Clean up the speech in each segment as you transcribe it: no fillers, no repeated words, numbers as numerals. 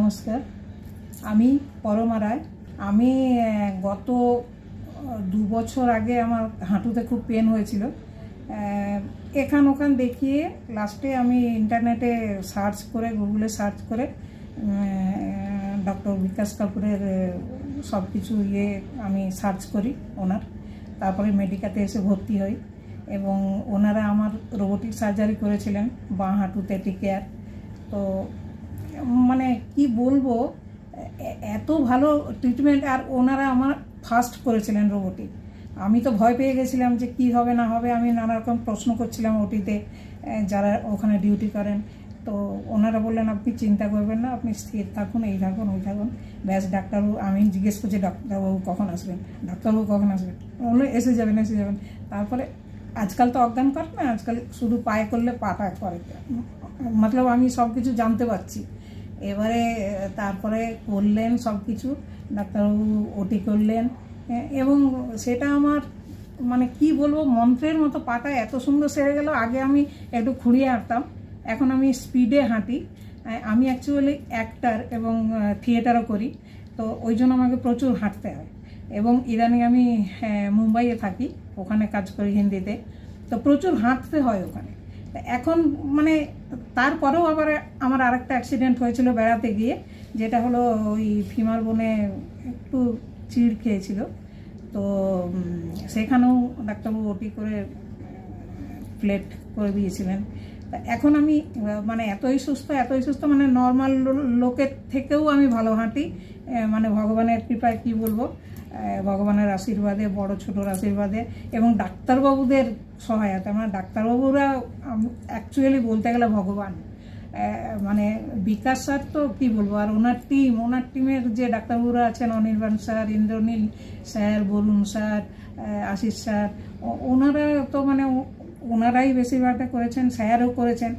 নমস্কার। আমি পরমা রায়। আমি গত 2 বছর আগে আমার হাঁটুতে খুব পেন হয়েছিল। এখান ওখান দেখিয়ে লাস্টে আমি ইন্টারনেটে সার্চ করে, গুগলে সার্চ করে ডক্টর বিকাশ কাপুরের সব কিছু আমি সার্চ করি ওনার। তারপরে মেডিকাতে এসে ভর্তি হই এবং ওনারা আমার রোবোটিক সার্জারি করেছিলেন বাঁ হাঁটুতে টিকেয়ার। তো মানে কি বলবো, এত ভালো ট্রিটমেন্ট। আর ওনারা আমার ফার্স্ট করেছিলেন রোবোটিক। আমি তো ভয় পেয়ে গেছিলাম যে কি হবে না হবে। আমি নানা রকম প্রশ্ন করছিলাম ওটিতে, যারা ওখানে ডিউটি করেন। তো ওনারা বললেন আপনি চিন্তা করবেন না, আপনি স্থির থাকুন, এই থাকুন ওই থাকুন, ব্যাস ডাক্তারবাবু। আমি জিজ্ঞেস করছি ডাক্তারবাবু কখন আসবেন, ডাক্তারবাবু কখন আসবেন। বললো এসে যাবেন এসে যাবেন। তারপরে আজকাল তো অজ্ঞান করে না, আজকাল শুধু পায়ে করলে পাটা করে, মতলব আমি সব কিছু জানতে পারছি। এবারে তারপরে করলেন সব কিছু, ডাক্তারবাবু ওটি করলেন এবং সেটা আমার মানে কি বলবো, মন্ত্রের মতো পাটা এত সুন্দর সেরে গেল। আগে আমি একটু খুঁড়িয়ে হাঁটতাম, এখন আমি স্পিডে হাঁটি। আমি অ্যাকচুয়ালি অ্যাক্টার এবং থিয়েটারও করি, তো ওই জন্য আমাকে প্রচুর হাঁটতে হয়। এবং ইদানিং আমি মুম্বাইয়ে থাকি, ওখানে কাজ করি হিন্দিতে, তো প্রচুর হাঁটতে হয় ওখানে। এখন মানে তারপরেও আবার আমার আরেকটা অ্যাক্সিডেন্ট হয়েছিল বেড়াতে গিয়ে, যেটা হলো ওই ফিমার বোনে একটু চিড় খেয়েছিল। তো সেখানেও ডাক্তারবাবু ওটি করে প্লেট করে দিয়েছিলেন। এখন আমি মানে এতই সুস্থ মানে নর্মাল লোকের থেকেও আমি ভালো হাঁটি। মানে ভগবানের কৃপায় কি বলবো, ভগবানের আশীর্বাদে, বড় ছোটোর আশীর্বাদে এবং ডাক্তারবাবুদের সহায়তা। মানে ডাক্তারবাবুরা অ্যাকচুয়ালি বলতে গেলে ভগবান। মানে বিকাশ স্যার তো কী বলবো, আর ওনার টিমের যে ডাক্তারবাবুরা আছেন, Anirban sir, Indranil sir, Barun sir, Ashis sir, ওনারা তো মানে ওনারাই বেশিরভাগটা করেছেন, স্যারও করেছেন,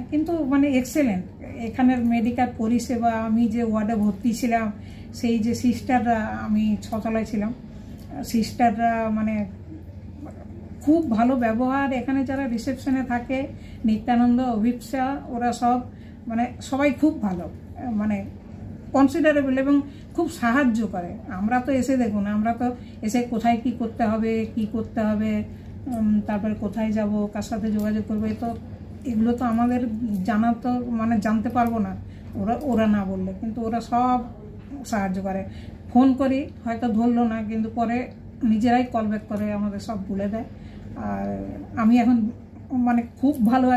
কিন্তু মানে এক্সেলেন্ট। এখানের মেডিকেল পরিষেবা, আমি যে ওয়ার্ডে ভর্তি ছিলাম, সেই যে সিস্টাররা, আমি 6 তলায় ছিলাম, সিস্টাররা মানে খুব ভালো ব্যবহার। এখানে যারা রিসেপশনে থাকে, নিত্যানন্দ, অভিপ্সা, ওরা সব মানে সবাই খুব ভালো, মানে কনসিডারেবল এবং খুব সাহায্য করে। আমরা তো এসে দেখুন, আমরা তো এসে কোথায় কি করতে হবে, তারপরে কোথায় যাব, কার সাথে যোগাযোগ করবে, তো এগুলো তো আমাদের জানা, তো মানে জানতে পারবো না ওরা না বললে। কিন্তু ওরা সব সাহায্য করে। ফোন করি, হয়তো ধরলো না, কিন্তু পরে নিজেরাই কল ব্যাক করে, আমাদের সব বলে দেয়। আর আমি এখন মানে খুব ভালো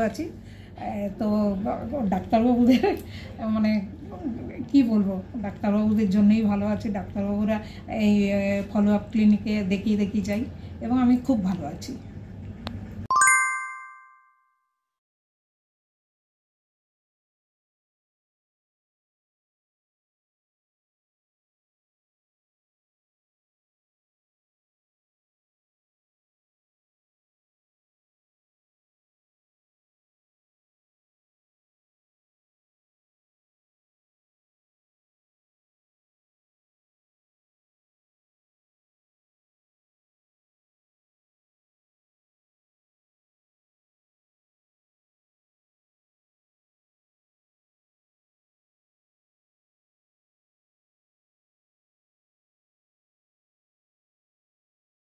আছি। তো ডাক্তারবাবুদের মানে কি বলবো, ডাক্তারবাবুদের জন্যই ভালো আছি। ডাক্তারবাবুরা এই ফলো আপ ক্লিনিকে দেখিয়ে যাই এবং আমি খুব ভালো আছি।